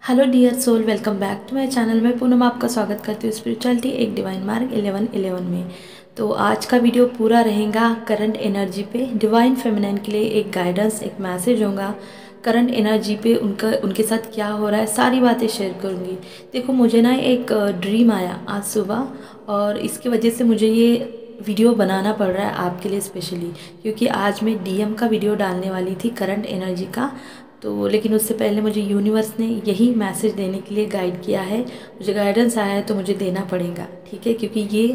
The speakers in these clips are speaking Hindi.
Hello dear soul, welcome back to my channel. मैं पूनम आपका स्वागत करती हूँ स्पिरिचुअलिटी एक डिवाइन मार्ग 1111 में। तो आज का वीडियो पूरा रहेगा करंट एनर्जी पे। डिवाइन फेमिनाइन के लिए एक गाइडेंस, एक मैसेज होगा करंट एनर्जी पे। उनके साथ क्या हो रहा है सारी बातें शेयर करूँगी। देखो, मुझे ना एक ड्रीम आया आज सुबह, और इसकी वजह से मुझे ये वीडियो बनाना पड़ रहा है आपके लिए स्पेशली, क्योंकि आज मैं डीएम का वीडियो डालने वाली थी करंट एनर्जी का। तो लेकिन उससे पहले मुझे यूनिवर्स ने यही मैसेज देने के लिए गाइड किया है। मुझे गाइडेंस आया है तो मुझे देना पड़ेगा, ठीक है, क्योंकि ये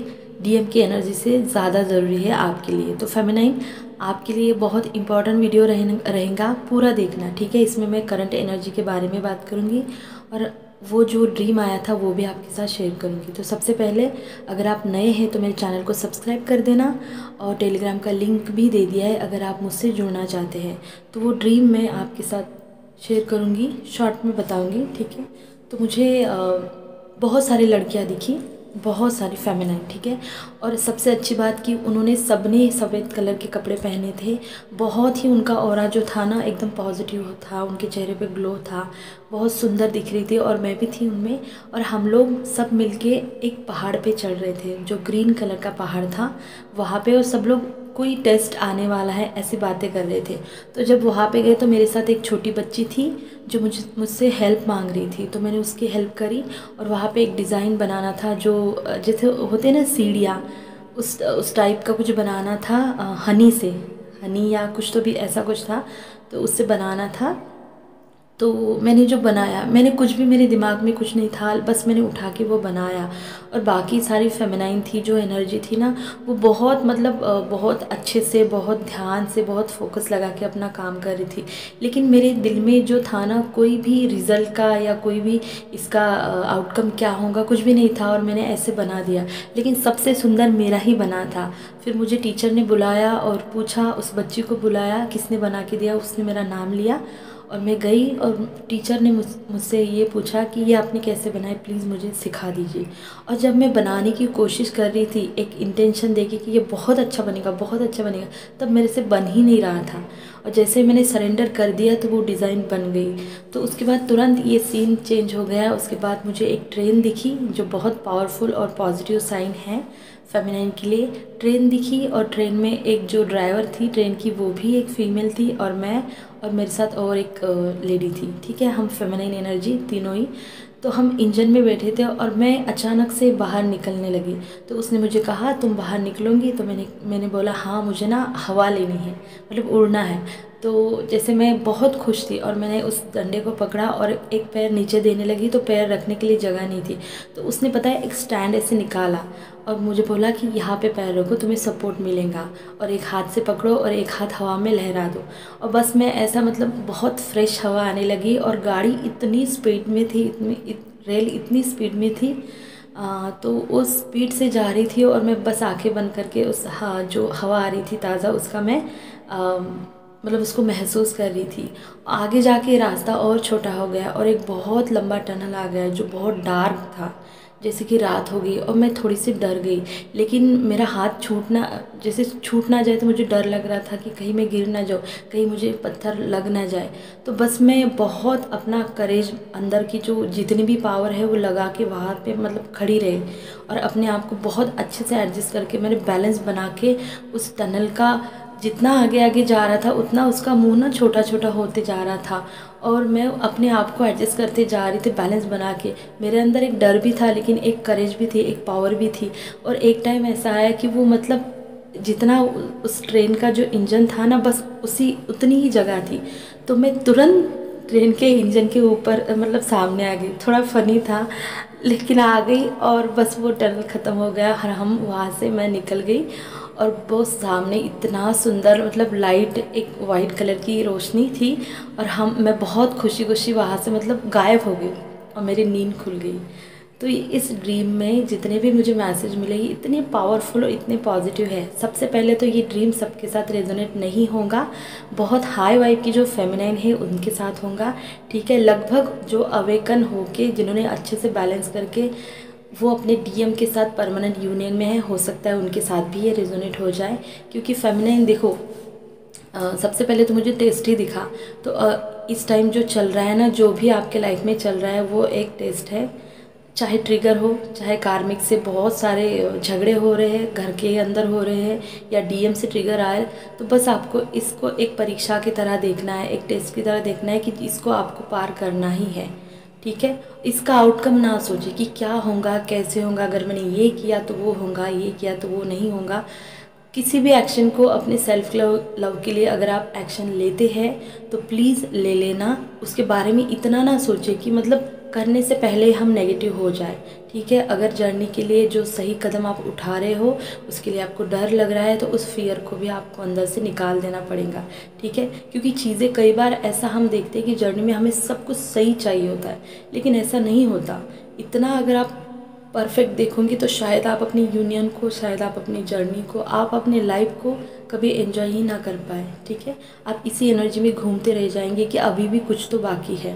डीएम की एनर्जी से ज़्यादा ज़रूरी है आपके लिए। तो फेमिनाइन, आपके लिए बहुत इंपॉर्टेंट वीडियो रहेगा, पूरा देखना, ठीक है। इसमें मैं करंट एनर्जी के बारे में बात करूँगी और वो जो ड्रीम आया था वो भी आपके साथ शेयर करूँगी। तो सबसे पहले, अगर आप नए हैं तो मेरे चैनल को सब्सक्राइब कर देना, और टेलीग्राम का लिंक भी दे दिया है अगर आप मुझसे जुड़ना चाहते हैं। तो वो ड्रीम मैं आपके साथ शेयर करूँगी, शॉर्ट में बताऊँगी, ठीक है। तो मुझे बहुत सारी लड़कियाँ दिखी, बहुत सारी फेमिनाइन, ठीक है। और सबसे अच्छी बात कि उन्होंने सबने सफ़ेद कलर के कपड़े पहने थे। बहुत ही उनका ऑरा जो था ना, एकदम पॉजिटिव था, उनके चेहरे पे ग्लो था, बहुत सुंदर दिख रही थी, और मैं भी थी उनमें। और हम लोग सब मिलके एक पहाड़ पे चढ़ रहे थे, जो ग्रीन कलर का पहाड़ था वहाँ पे, और सब लोग कोई टेस्ट आने वाला है ऐसी बातें कर रहे थे। तो जब वहाँ पे गए तो मेरे साथ एक छोटी बच्ची थी जो मुझसे हेल्प मांग रही थी, तो मैंने उसकी हेल्प करी। और वहाँ पे एक डिज़ाइन बनाना था, जो जैसे होते ना सीढ़ियाँ, उस टाइप का कुछ बनाना था, हनी से, हनी या कुछ तो भी ऐसा कुछ था, तो उससे बनाना था। तो मैंने जो बनाया, मैंने कुछ भी, मेरे दिमाग में कुछ नहीं था, बस मैंने उठा के वो बनाया। और बाकी सारी फेमिनाइन थी, जो एनर्जी थी ना, वो बहुत मतलब बहुत अच्छे से, बहुत ध्यान से, बहुत फोकस लगा के अपना काम कर रही थी। लेकिन मेरे दिल में जो था ना, कोई भी रिज़ल्ट का या कोई भी इसका आउटकम क्या होगा कुछ भी नहीं था, और मैंने ऐसे बना दिया। लेकिन सबसे सुंदर मेरा ही बना था। फिर मुझे टीचर ने बुलाया और पूछा, उस बच्ची को बुलाया, किसने बना के दिया, उसने मेरा नाम लिया। और मैं गई और टीचर ने मुझसे ये पूछा कि ये आपने कैसे बनाए, प्लीज़ मुझे सिखा दीजिए। और जब मैं बनाने की कोशिश कर रही थी एक इंटेंशन देके कि ये बहुत अच्छा बनेगा, बहुत अच्छा बनेगा, तब मेरे से बन ही नहीं रहा था। और जैसे मैंने सरेंडर कर दिया तो वो डिज़ाइन बन गई। तो उसके बाद तुरंत ये सीन चेंज हो गया। उसके बाद मुझे एक ट्रेन दिखी, जो बहुत पावरफुल और पॉजिटिव साइन है फेमिनाइन के लिए। ट्रेन दिखी, और ट्रेन में एक जो ड्राइवर थी ट्रेन की, वो भी एक फ़ीमेल थी, और मैं, और मेरे साथ और एक लेडी थी, ठीक है। हम फेमिनाइन एनर्जी तीनों ही। तो हम इंजन में बैठे थे, और मैं अचानक से बाहर निकलने लगी। तो उसने मुझे कहा, तुम बाहर निकलोगी? तो मैंने बोला, हाँ, मुझे ना हवा लेनी है, मतलब उड़ना है। तो जैसे मैं बहुत खुश थी, और मैंने उस डंडे को पकड़ा और एक पैर नीचे देने लगी, तो पैर रखने के लिए जगह नहीं थी। तो उसने पता है एक स्टैंड ऐसे निकाला और मुझे बोला कि यहाँ पे पैर रखो, तुम्हें सपोर्ट मिलेगा, और एक हाथ से पकड़ो और एक हाथ हवा में लहरा दो। और बस मैं ऐसा, मतलब बहुत फ्रेश हवा आने लगी, और गाड़ी इतनी स्पीड में थी, रेल इतनी स्पीड में थी, तो उस स्पीड से जा रही थी, और मैं बस आंखें बंद करके उस, हाँ, जो हवा आ रही थी ताज़ा, उसका मैं मतलब उसको महसूस कर रही थी। आगे जाके रास्ता और छोटा हो गया, और एक बहुत लंबा टनल आ गया जो बहुत डार्क था, जैसे कि रात हो गई, और मैं थोड़ी सी डर गई। लेकिन मेरा हाथ जैसे छूट ना जाए, तो मुझे डर लग रहा था कि कहीं मैं गिर ना जाऊँ, कहीं मुझे पत्थर लग ना जाए। तो बस मैं बहुत अपना करेज, अंदर की जो जितनी भी पावर है वो लगा के वहाँ पे मतलब खड़ी रही, और अपने आप को बहुत अच्छे से एडजस्ट करके मैंने बैलेंस बना के उस टनल का, जितना आगे आगे जा रहा था उतना उसका मुंह ना छोटा छोटा होते जा रहा था, और मैं अपने आप को एडजस्ट करते जा रही थी बैलेंस बना के। मेरे अंदर एक डर भी था, लेकिन एक करेज भी थी, एक पावर भी थी। और एक टाइम ऐसा आया कि वो मतलब जितना उस ट्रेन का जो इंजन था ना, बस उतनी ही जगह थी। तो मैं तुरंत ट्रेन के इंजन के ऊपर, मतलब सामने आ गई। थोड़ा फनी था, लेकिन आ गई, और बस वो टनल ख़त्म हो गया, और हम वहाँ से, मैं निकल गई। और वो सामने इतना सुंदर, मतलब लाइट, एक वाइट कलर की रोशनी थी, और मैं बहुत खुशी खुशी वहाँ से मतलब गायब हो गई, और मेरी नींद खुल गई। तो इस ड्रीम में जितने भी मुझे मैसेज मिले, ये इतने पावरफुल और इतने पॉजिटिव है। सबसे पहले तो ये ड्रीम सबके साथ रेजोनेट नहीं होगा, बहुत हाई वाइब की जो फेमिनाइन है उनके साथ होगा, ठीक है। लगभग जो अवेकन होके, जिन्होंने अच्छे से बैलेंस करके वो अपने डीएम के साथ परमानेंट यूनियन में है, हो सकता है उनके साथ भी ये रेजोनेट हो जाए। क्योंकि फेमिनाइन देखो, सबसे पहले तो मुझे टेस्ट ही दिखा। तो इस टाइम जो चल रहा है ना, जो भी आपके लाइफ में चल रहा है वो एक टेस्ट है। चाहे ट्रिगर हो, चाहे कार्मिक से बहुत सारे झगड़े हो रहे हैं, घर के अंदर हो रहे हैं, या डीएम से ट्रिगर आए, तो बस आपको इसको एक परीक्षा की तरह देखना है, एक टेस्ट की तरह देखना है कि इसको आपको पार करना ही है। ठीक है, इसका आउटकम ना सोचिए कि क्या होगा, कैसे होगा, अगर मैंने ये किया तो वो होगा, ये किया तो वो नहीं होगा। किसी भी एक्शन को अपने सेल्फ लव के लिए अगर आप एक्शन लेते हैं तो प्लीज़ ले लेना। उसके बारे में इतना ना सोचिए कि मतलब करने से पहले हम नेगेटिव हो जाए। ठीक है, अगर जर्नी के लिए जो सही कदम आप उठा रहे हो उसके लिए आपको डर लग रहा है तो उस फियर को भी आपको अंदर से निकाल देना पड़ेगा। ठीक है, क्योंकि चीज़ें कई बार ऐसा हम देखते हैं कि जर्नी में हमें सब कुछ सही चाहिए होता है, लेकिन ऐसा नहीं होता। इतना अगर आप परफेक्ट देखोगे तो शायद आप अपनी यूनियन को, शायद आप अपनी जर्नी को, आप अपनी लाइफ को कभी एंजॉय ही ना कर पाए। ठीक है, आप इसी एनर्जी में घूमते रह जाएंगे कि अभी भी कुछ तो बाकी है।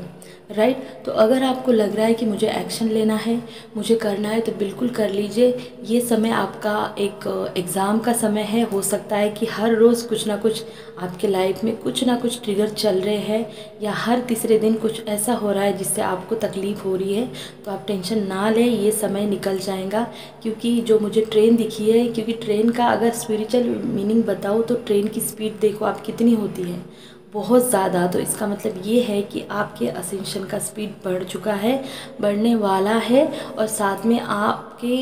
राइट, तो अगर आपको लग रहा है कि मुझे एक्शन लेना है, मुझे करना है, तो बिल्कुल कर लीजिए। ये समय आपका एक एग्ज़ाम का समय है। हो सकता है कि हर रोज़ कुछ ना कुछ आपके लाइफ में कुछ ना कुछ ट्रिगर चल रहे हैं, या हर तीसरे दिन कुछ ऐसा हो रहा है जिससे आपको तकलीफ़ हो रही है। तो आप टेंशन ना लें, ये समय निकल जाएगा। क्योंकि जो मुझे ट्रेन दिखी है, क्योंकि ट्रेन का अगर स्पिरिचुअल मीनिंग बताऊँ तो ट्रेन की स्पीड देखो आप कितनी होती है, बहुत ज़्यादा। तो इसका मतलब ये है कि आपके असेंशन का स्पीड बढ़ चुका है, बढ़ने वाला है, और साथ में आपके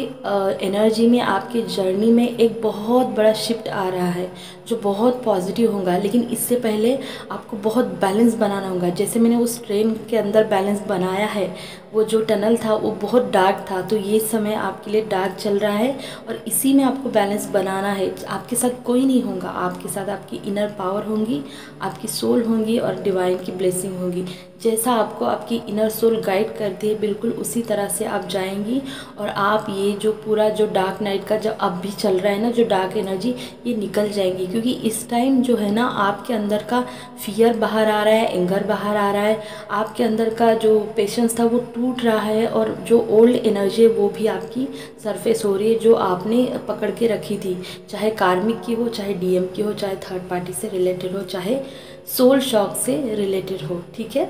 एनर्जी में, आपके जर्नी में एक बहुत बड़ा शिफ्ट आ रहा है जो बहुत पॉजिटिव होगा। लेकिन इससे पहले आपको बहुत बैलेंस बनाना होगा। जैसे मैंने उस ट्रेन के अंदर बैलेंस बनाया है, वो जो टनल था वो बहुत डार्क था, तो ये समय आपके लिए डार्क चल रहा है और इसी में आपको बैलेंस बनाना है। आपके साथ कोई नहीं होगा, आपके साथ आपकी इनर पावर होंगी, आपकी सोल होंगी और डिवाइन की ब्लेसिंग होगी। जैसा आपको आपकी इनर सोल गाइड करती है, बिल्कुल उसी तरह से आप जाएंगी। और आप ये जो पूरा जो डार्क नाइट का जो अब भी चल रहा है ना, जो डार्क एनर्जी, ये निकल जाएंगी। क्योंकि इस टाइम जो है ना, आपके अंदर का फियर बाहर आ रहा है, एंगर बाहर आ रहा है, आपके अंदर का जो पेशेंस था वो टूट रहा है, और जो ओल्ड एनर्जी है वो भी आपकी सरफेस हो रही है, जो आपने पकड़ के रखी थी। चाहे कार्मिक की हो, चाहे डीएम की हो, चाहे थर्ड पार्टी से रिलेटेड हो, चाहे सोल शॉक से रिलेटेड हो। ठीक है,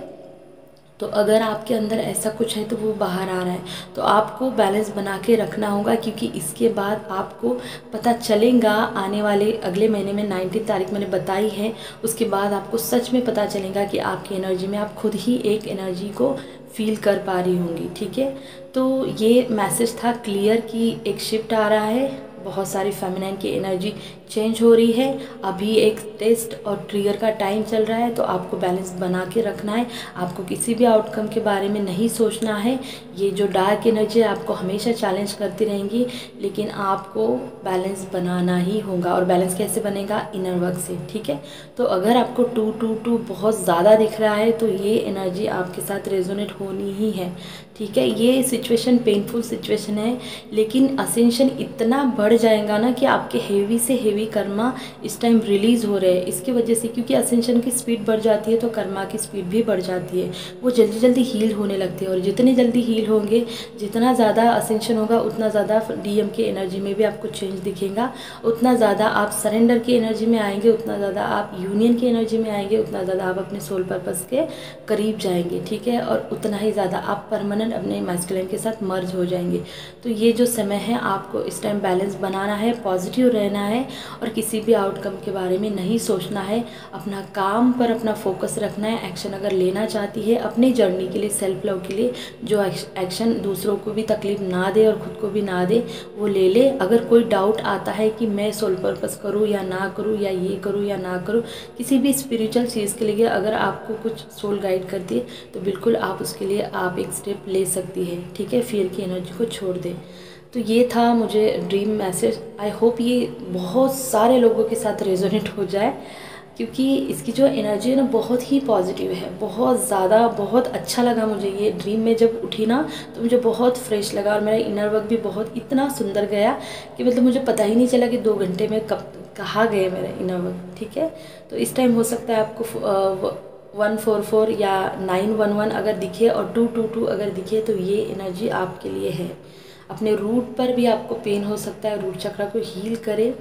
तो अगर आपके अंदर ऐसा कुछ है तो वो बाहर आ रहा है, तो आपको बैलेंस बना के रखना होगा। क्योंकि इसके बाद आपको पता चलेगा, आने वाले अगले महीने में 19 तारीख मैंने बताई है, उसके बाद आपको सच में पता चलेगा कि आपकी एनर्जी में आप खुद ही एक एनर्जी को फील कर पा रही होंगी। ठीक है, तो ये मैसेज था क्लियर कि एक शिफ्ट आ रहा है, बहुत सारी फेमिनाइन की एनर्जी चेंज हो रही है। अभी एक टेस्ट और ट्रिगर का टाइम चल रहा है, तो आपको बैलेंस बना के रखना है। आपको किसी भी आउटकम के बारे में नहीं सोचना है। ये जो डार्क एनर्जी है आपको हमेशा चैलेंज करती रहेंगी, लेकिन आपको बैलेंस बनाना ही होगा। और बैलेंस कैसे बनेगा? इनर वर्क से। ठीक है, तो अगर आपको 222 बहुत ज़्यादा दिख रहा है तो ये एनर्जी आपके साथ रेजोनेट होनी ही है। ठीक है, ये सिचुएशन पेनफुल सिचुएशन है, लेकिन असेंशन इतना बढ़ जाएगा ना कि आपके हेवी से हेवी कर्मा इस टाइम रिलीज़ हो रहे हैं इसकी वजह से। क्योंकि असेंशन की स्पीड बढ़ जाती है तो कर्मा की स्पीड भी बढ़ जाती है, वो जल्दी जल्दी हील होने लगती है। और जितने जल्दी हील होंगे, जितना ज़्यादा असेंशन होगा, उतना ज़्यादा डीएम की एनर्जी में भी आपको चेंज दिखेगा, उतना ज़्यादा आप सरेंडर की एनर्जी में आएंगे, उतना ज़्यादा आप यूनियन की एनर्जी में आएंगे, उतना ज़्यादा आप अपने सोल पर्पस के करीब जाएंगे। ठीक है, और उतना ही ज़्यादा आप परमानेंट अपने मैस्कुलिन के साथ मर्ज हो जाएंगे। तो ये जो समय है, आपको इस टाइम बैलेंस बनाना है, पॉजिटिव रहना है, और किसी भी आउटकम के बारे में नहीं सोचना है। अपना काम पर अपना फोकस रखना है। एक्शन अगर लेना चाहती है अपनी जर्नी के लिए, सेल्फ लव के लिए, जो एक्शन दूसरों को भी तकलीफ ना दे और खुद को भी ना दे, वो ले ले। अगर कोई डाउट आता है कि मैं सोल पर्पस करूँ या ना करूँ, या ये करूँ या ना करूँ, किसी भी स्पिरिचुअल चीज़ के लिए अगर आपको कुछ सोल गाइड करती है तो बिल्कुल आप उसके लिए आप एक स्टेप ले सकती है। ठीक है, फियर की एनर्जी को छोड़ दें। तो ये था मुझे ड्रीम मैसेज। आई होप ये बहुत सारे लोगों के साथ रेजोनेट हो जाए, क्योंकि इसकी जो एनर्जी है ना बहुत ही पॉजिटिव है, बहुत ज़्यादा। बहुत अच्छा लगा मुझे ये ड्रीम में जब उठी ना, तो मुझे बहुत फ्रेश लगा, और मेरा इनर वर्क भी बहुत इतना सुंदर गया कि मतलब मुझे पता ही नहीं चला कि 2 घंटे में कब कहाँ गए मेरा इनर वर्क। ठीक है, तो इस टाइम हो सकता है आपको 144 या 911 अगर दिखे और 222 अगर दिखे, तो ये एनर्जी आपके लिए है। अपने रूट पर भी आपको पेन हो सकता है, रूट चक्र को हील करे।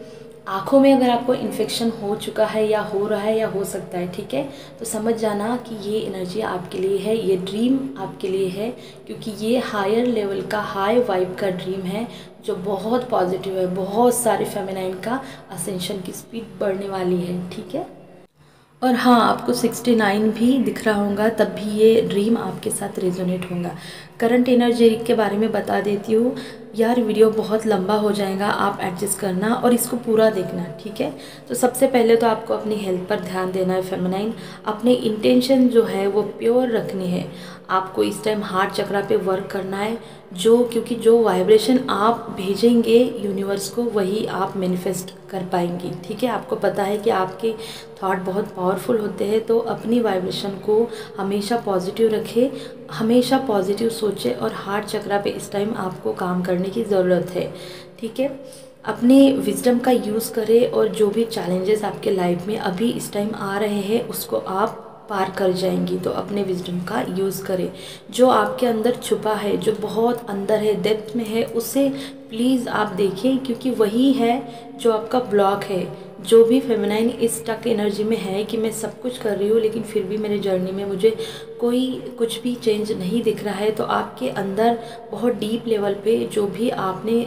आँखों में अगर आपको इन्फेक्शन हो चुका है या हो रहा है या हो सकता है, ठीक है, तो समझ जाना कि ये एनर्जी आपके लिए है, ये ड्रीम आपके लिए है, क्योंकि ये हायर लेवल का हाई वाइब का ड्रीम है जो बहुत पॉजिटिव है। बहुत सारे फेमिनाइन का असेंशन की स्पीड बढ़ने वाली है, ठीक है। और हाँ, आपको 69 भी दिख रहा होगा, तब भी ये ड्रीम आपके साथ रेजोनेट होगा। करंट एनर्जी के बारे में बता देती हूँ यार, वीडियो बहुत लंबा हो जाएगा, आप एडजस्ट करना और इसको पूरा देखना, ठीक है। तो सबसे पहले तो आपको अपनी हेल्थ पर ध्यान देना है फेमिनाइन। अपने इंटेंशन जो है वो प्योर रखनी है। आपको इस टाइम हार्ट चक्रा पे वर्क करना है, क्योंकि जो वाइब्रेशन आप भेजेंगे यूनिवर्स को वही आप मैनिफेस्ट कर पाएंगी, ठीक है। आपको पता है कि आपके थॉट बहुत पावरफुल होते हैं, तो अपनी वाइब्रेशन को हमेशा पॉजिटिव रखें, हमेशा पॉजिटिव सोचें और हार्ट चक्रा पे इस टाइम आपको काम करने की ज़रूरत है, ठीक है। अपने विजडम का यूज़ करें और जो भी चैलेंजेस आपके लाइफ में अभी इस टाइम आ रहे हैं उसको आप पार कर जाएंगी। तो अपने विजडम का यूज़ करें। जो आपके अंदर छुपा है, जो बहुत अंदर है, डेप्थ में है, उसे प्लीज़ आप देखें, क्योंकि वही है जो आपका ब्लॉक है। जो भी फेमिनाइन इस स्टक एनर्जी में है कि मैं सब कुछ कर रही हूँ लेकिन फिर भी मेरे जर्नी में मुझे कुछ भी चेंज नहीं दिख रहा है, तो आपके अंदर बहुत डीप लेवल पे जो भी आपने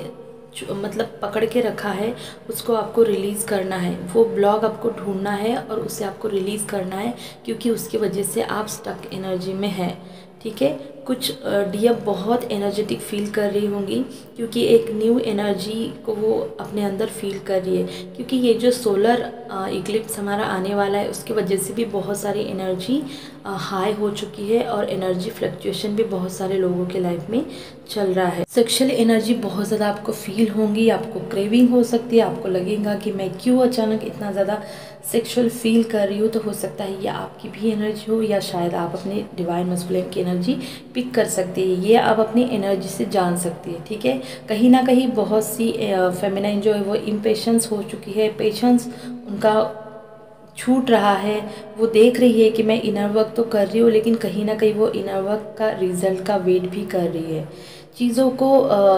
मतलब पकड़ के रखा है उसको आपको रिलीज़ करना है। वो ब्लॉक आपको ढूंढना है और उसे आपको रिलीज़ करना है, क्योंकि उसकी वजह से आप स्टक एनर्जी में हैं, ठीक है। कुछ डीएफ बहुत एनर्जेटिक फील कर रही होंगी, क्योंकि एक न्यू एनर्जी को वो अपने अंदर फील कर रही है, क्योंकि ये जो सोलर इक्लिप्स हमारा आने वाला है उसकी वजह से भी बहुत सारी एनर्जी हाई हो चुकी है और एनर्जी फ्लक्चुएशन भी बहुत सारे लोगों के लाइफ में चल रहा है। सेक्सुअल एनर्जी बहुत ज़्यादा आपको फील होंगी, आपको क्रेविंग हो सकती है, आपको लगेगा कि मैं क्यों अचानक इतना ज़्यादा सेक्सुअल फील कर रही हूँ। तो हो सकता है ये आपकी भी एनर्जी हो, या शायद आप अपने डिवाइन मस्कुलिन की एनर्जी पिक कर सकती है, ये आप अपनी एनर्जी से जान सकती है, ठीक है। कहीं ना कहीं बहुत सी फेमिनाइन जो है वो इम्पेशेंस हो चुकी है, पेशेंस उनका छूट रहा है। वो देख रही है कि मैं इनर वर्क तो कर रही हूँ लेकिन कहीं ना कहीं वो इनर वर्क का रिजल्ट का वेट भी कर रही है, चीज़ों को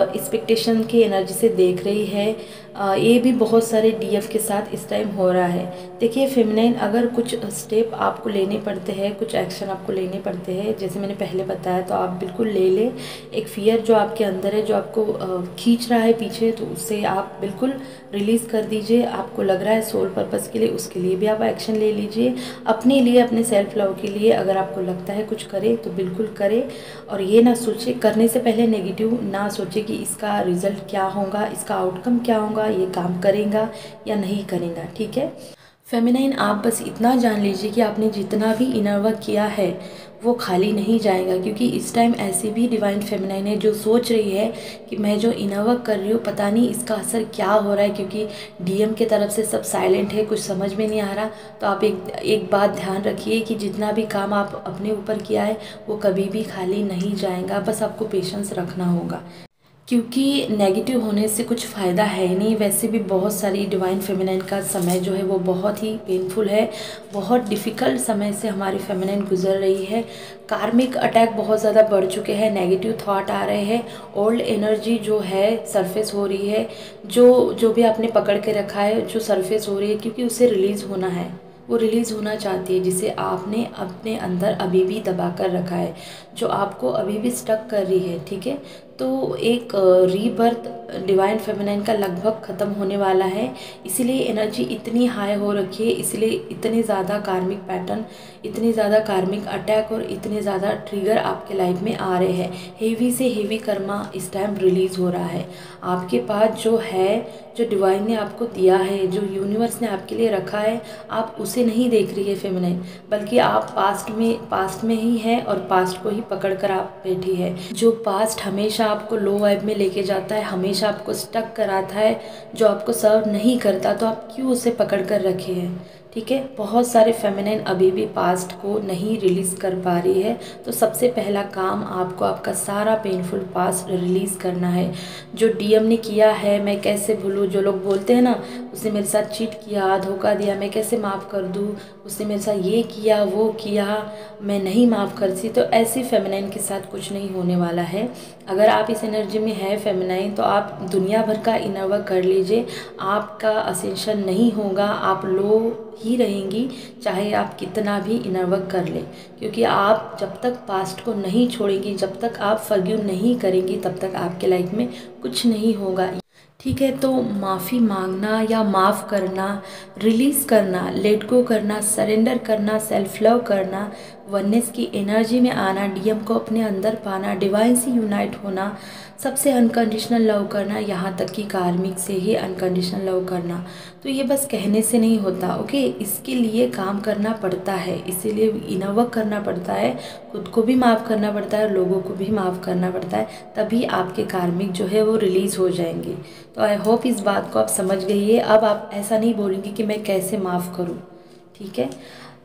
एक्सपेक्टेशन की एनर्जी से देख रही है। ये भी बहुत सारे डीएफ के साथ इस टाइम हो रहा है। देखिए फेमिनाइन, अगर कुछ स्टेप आपको लेने पड़ते हैं, कुछ एक्शन आपको लेने पड़ते हैं, जैसे मैंने पहले बताया, तो आप बिल्कुल ले लें। एक फियर जो आपके अंदर है, जो आपको खींच रहा है पीछे, तो उससे आप बिल्कुल रिलीज़ कर दीजिए। आपको लग रहा है सोल पर्पस के लिए, उसके लिए भी आप एक्शन ले लीजिए। अपने लिए, अपने सेल्फ लव के लिए अगर आपको लगता है कुछ करे तो बिल्कुल करे, और ये ना सोचे, करने से पहले नेगेटिव ना सोचे कि इसका रिज़ल्ट क्या होगा, इसका आउटकम क्या होगा, ये काम करेगा या नहीं करेगा, ठीक है। फेमिनाइन, आप बस इतना जान लीजिए कि आपने जितना भी इनर वर्क किया है वो खाली नहीं जाएगा, क्योंकि इस टाइम ऐसी भी डिवाइन फेमिनाइन है जो सोच रही है कि मैं जो इनर वर्क कर रही हूँ पता नहीं इसका असर क्या हो रहा है, क्योंकि डीएम के तरफ से सब साइलेंट है, कुछ समझ में नहीं आ रहा। तो आप एक बात ध्यान रखिए कि जितना भी काम आप अपने ऊपर किया है वो कभी भी खाली नहीं जाएगा, बस आपको पेशेंस रखना होगा, क्योंकि नेगेटिव होने से कुछ फ़ायदा है ही नहीं। वैसे भी बहुत सारी डिवाइन फेमिनाइन का समय जो है वो बहुत ही पेनफुल है, बहुत डिफ़िकल्ट समय से हमारी फेमिनाइन गुजर रही है। कार्मिक अटैक बहुत ज़्यादा बढ़ चुके हैं, नेगेटिव थॉट आ रहे हैं, ओल्ड एनर्जी जो है सरफेस हो रही है, जो भी आपने पकड़ के रखा है जो सरफेस हो रही है, क्योंकि उसे रिलीज़ होना है, वो रिलीज़ होना चाहती है, जिसे आपने अपने अंदर अभी भी दबा कर रखा है, जो आपको अभी भी स्टक कर रही है, ठीक है। तो एक रीबर्थ डिवाइन फेमिनाइन का लगभग ख़त्म होने वाला है, इसीलिए एनर्जी इतनी हाई हो रखी है, इसलिए इतने ज़्यादा कार्मिक पैटर्न, इतने ज़्यादा कार्मिक अटैक और इतने ज़्यादा ट्रिगर आपके लाइफ में आ रहे हैं। हेवी से हेवी कर्मा इस टाइम रिलीज़ हो रहा है। आपके पास जो है, जो डिवाइन ने आपको दिया है, जो यूनिवर्स ने आपके लिए रखा है, आप उसे नहीं देख रही है फेमिनाइन, बल्कि आप पास्ट में ही है और पास्ट को ही पकड़ कर आप बैठी है। जो पास्ट हमेशा आपको लो वाइब में लेके जाता है, हमेशा आपको स्टक कराता है, जो आपको सर्व नहीं करता, तो आप क्यों उसे पकड़ कर रखे हैं, ठीक है। बहुत सारे फेमिनाइन अभी भी पास्ट को नहीं रिलीज़ कर पा रही है। तो सबसे पहला काम आपको आपका सारा पेनफुल पास्ट रिलीज़ करना है। जो डीएम ने किया है मैं कैसे भूलूँ, जो लोग बोलते हैं ना उसने मेरे साथ चीट किया, धोखा दिया, मैं कैसे माफ़ कर दूँ, उसने मेरे साथ ये किया वो किया, मैं नहीं माफ़ कर सी, तो ऐसी फेमिनाइन के साथ कुछ नहीं होने वाला है। अगर आप इस एनर्जी में है फेमिनाइन तो आप दुनिया भर का इनर वर्क कर लीजिए, आपका असेंशन नहीं होगा, आप लो ही रहेंगी चाहे आप कितना भी इनर वर्क कर लें। क्योंकि आप जब तक पास्ट को नहीं छोड़ेंगी, जब तक आप फॉरगिव नहीं करेंगी, तब तक आपके लाइफ में कुछ नहीं होगा। ठीक है। तो माफ़ी मांगना या माफ़ करना, रिलीज़ करना, लेट गो करना, सरेंडर करना, सेल्फ लव करना, वननेस की एनर्जी में आना, डीएम को अपने अंदर पाना, डिवाइन से यूनाइट होना, सबसे अनकंडीशनल लव करना, यहाँ तक कि कार्मिक से ही अनकंडीशनल लव करना। तो ये बस कहने से नहीं होता, ओके, इसके लिए काम करना पड़ता है, इसीलिए इनर वर्क करना पड़ता है, खुद को भी माफ़ करना पड़ता है, लोगों को भी माफ़ करना पड़ता है, तभी आपके कार्मिक जो है वो रिलीज़ हो जाएंगे। तो आई होप इस बात को आप समझ गई है। अब आप ऐसा नहीं बोलेंगे कि मैं कैसे माफ़ करूँ। ठीक है।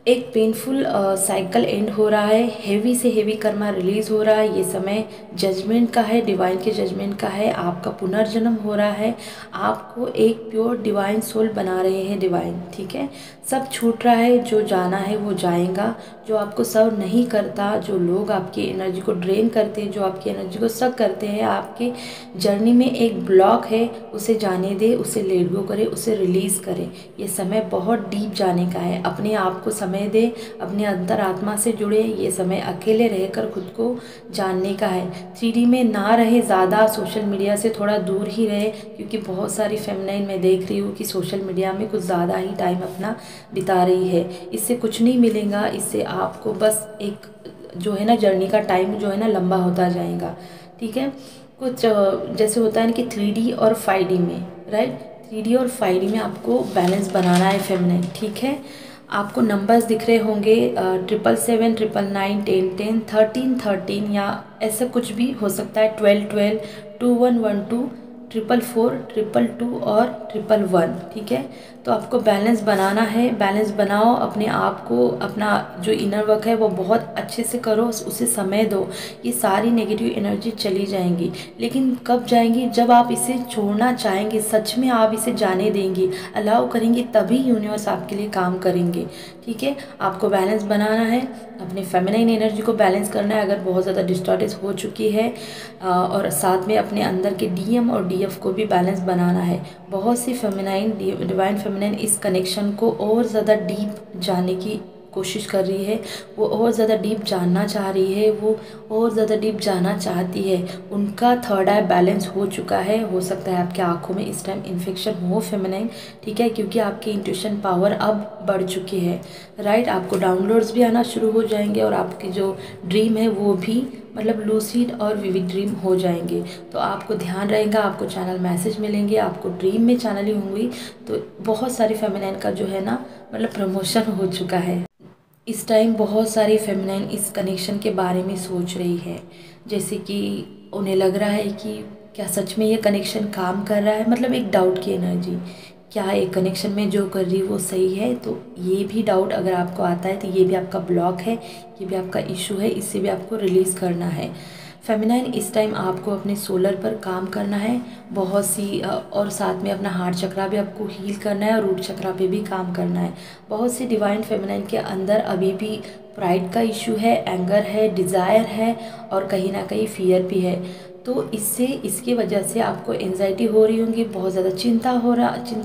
एक पेनफुल साइकिल एंड हो रहा है, हेवी से हेवी कर्मा रिलीज़ हो रहा है, ये समय जजमेंट का है, डिवाइन के जजमेंट का है, आपका पुनर्जन्म हो रहा है, आपको एक प्योर डिवाइन सोल बना रहे हैं डिवाइन। ठीक है। सब छूट रहा है, जो जाना है वो जाएगा, जो आपको सर्व नहीं करता, जो लोग आपकी एनर्जी को ड्रेन करते हैं, जो आपकी एनर्जी को सक करते हैं, आपके जर्नी में एक ब्लॉक है, उसे जाने दे, उसे लेट गो करे, उसे रिलीज़ करें। ये समय बहुत डीप जाने का है, अपने आप को समय दे, अपने अंतरात्मा से जुड़े, ये समय अकेले रहकर खुद को जानने का है। 3D में ना रहे ज़्यादा, सोशल मीडिया से थोड़ा दूर ही रहे, क्योंकि बहुत सारी फेमिनाइन मैं देख रही हूँ कि सोशल मीडिया में कुछ ज़्यादा ही टाइम अपना बिता रही है। इससे कुछ नहीं मिलेगा, इससे आपको बस एक जो है ना जर्नी का टाइम जो है ना लंबा होता जाएगा। ठीक है। कुछ जैसे होता है ना कि 3D और 5D में, राइट, 3D और 5D में आपको बैलेंस बनाना है फेमिनाइन। ठीक है। आपको नंबर्स दिख रहे होंगे 777, 999, 10 10, 13 13, या ऐसा कुछ भी हो सकता है, 12 12, 2112, 444, 222 और 111। ठीक है। तो आपको बैलेंस बनाना है, बैलेंस बनाओ, अपने आप को, अपना जो इनर वर्क है वो बहुत अच्छे से करो, उसे समय दो। ये सारी नेगेटिव एनर्जी चली जाएंगी, लेकिन कब जाएंगी, जब आप इसे छोड़ना चाहेंगे, सच में आप इसे जाने देंगी, अलाउ करेंगे, तभी यूनिवर्स आपके लिए काम करेंगे। ठीक है। आपको बैलेंस बनाना है, अपने फेमिनाइन एनर्जी को बैलेंस करना है अगर बहुत ज़्यादा डिस्टॉर्टेड हो चुकी है, और साथ में अपने अंदर के डीएम और डीएफ को भी बैलेंस बनाना है। बहुत सी फेमिनाइन, डिवाइन फेमिनाइन इस कनेक्शन को और ज़्यादा डीप जानने की कोशिश कर रही है, वो और ज़्यादा डीप जानना चाह रही है, वो और ज़्यादा डीप जानना चाहती है। उनका थर्ड आई बैलेंस हो चुका है, हो सकता है आपकी आंखों में इस टाइम इन्फेक्शन हो फेमिनाइन। ठीक है। क्योंकि आपकी इंट्यूशन पावर अब बढ़ चुकी है, राइट। आपको डाउनलोड्स भी आना शुरू हो जाएंगे, और आपकी जो ड्रीम है वो भी मतलब लूसिड और विविड ड्रीम हो जाएंगे। तो आपको ध्यान रहेगा, आपको चैनल मैसेज मिलेंगे, आपको ड्रीम में चैनलिंग होंगी। तो बहुत सारी फेमिनाइन का जो है ना मतलब प्रमोशन हो चुका है। इस टाइम बहुत सारी फेमिनाइन इस कनेक्शन के बारे में सोच रही है, जैसे कि उन्हें लग रहा है कि क्या सच में ये कनेक्शन काम कर रहा है, मतलब एक डाउट की एनर्जी, क्या एक कनेक्शन में जो कर रही वो सही है। तो ये भी डाउट अगर आपको आता है तो ये भी आपका ब्लॉक है, ये भी आपका इशू है, इससे भी आपको रिलीज़ करना है। फेमिनाइन इस टाइम आपको अपने सोलर पर काम करना है बहुत सी, और साथ में अपना हार्ट चक्रा भी आपको हील करना है, और रूट चक्रा पे भी काम करना है। बहुत सी डिवाइन फेमिनाइन के अंदर अभी भी प्राइड का इशू है, एंगर है, डिज़ायर है, और कहीं ना कहीं फियर भी है। तो इसकी वजह से आपको एंजाइटी हो रही होंगी, बहुत ज़्यादा चिंता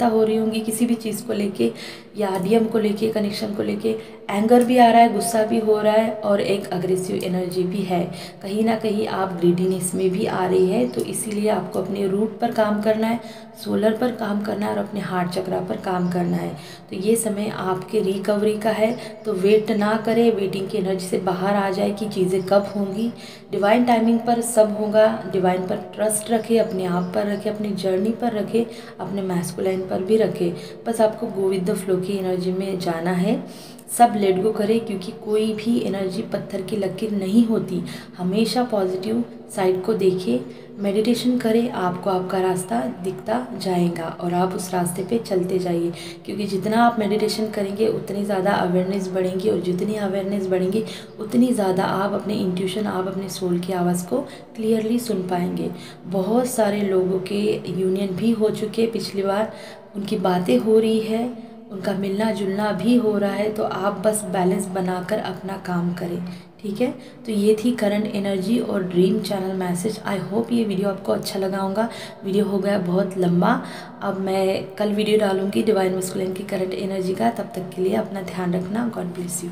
हो रही होंगी किसी भी चीज़ को लेके, या डीएम को लेके, कनेक्शन को लेके। एंगर भी आ रहा है, गुस्सा भी हो रहा है, और एक अग्रेसिव एनर्जी भी है, कहीं ना कहीं आप ग्रीडीनेस में भी आ रही है। तो इसीलिए आपको अपने रूट पर काम करना है, सोलर पर काम करना है, और अपने हार्ट चक्रा पर काम करना है। तो ये समय आपके रिकवरी का है, तो वेट ना करें, वेटिंग की एनर्जी से बाहर आ जाए कि चीज़ें कब होंगी। डिवाइन टाइमिंग पर सब होगा, डिवाइन पर ट्रस्ट रखें, अपने आप पर रखें, अपनी जर्नी पर रखें, अपने मैस्कुलाइन पर भी रखें। बस आपको गो विद द फ्लो की एनर्जी में जाना है, सब लेट गो करें, क्योंकि कोई भी एनर्जी पत्थर की लकीर नहीं होती। हमेशा पॉजिटिव साइड को देखें, मेडिटेशन करें, आपको आपका रास्ता दिखता जाएगा और आप उस रास्ते पे चलते जाइए। क्योंकि जितना आप मेडिटेशन करेंगे उतनी ज़्यादा अवेयरनेस बढ़ेंगी, और जितनी अवेयरनेस बढ़ेंगी उतनी ज़्यादा आप अपने इंट्यूशन, आप अपने सोल की आवाज़ को क्लियरली सुन पाएंगे। बहुत सारे लोगों के यूनियन भी हो चुके पिछली बार, उनकी बातें हो रही है, उनका मिलना जुलना भी हो रहा है। तो आप बस बैलेंस बनाकर अपना काम करें, ठीक है। तो ये थी करंट एनर्जी और dream channel message. I hope ये वीडियो आपको अच्छा लगा होगा। वीडियो हो गया बहुत लंबा, अब मैं कल वीडियो डालूंगी डिवाइन मस्कुलिन की करंट एनर्जी का। तब तक के लिए अपना ध्यान रखना। God bless you.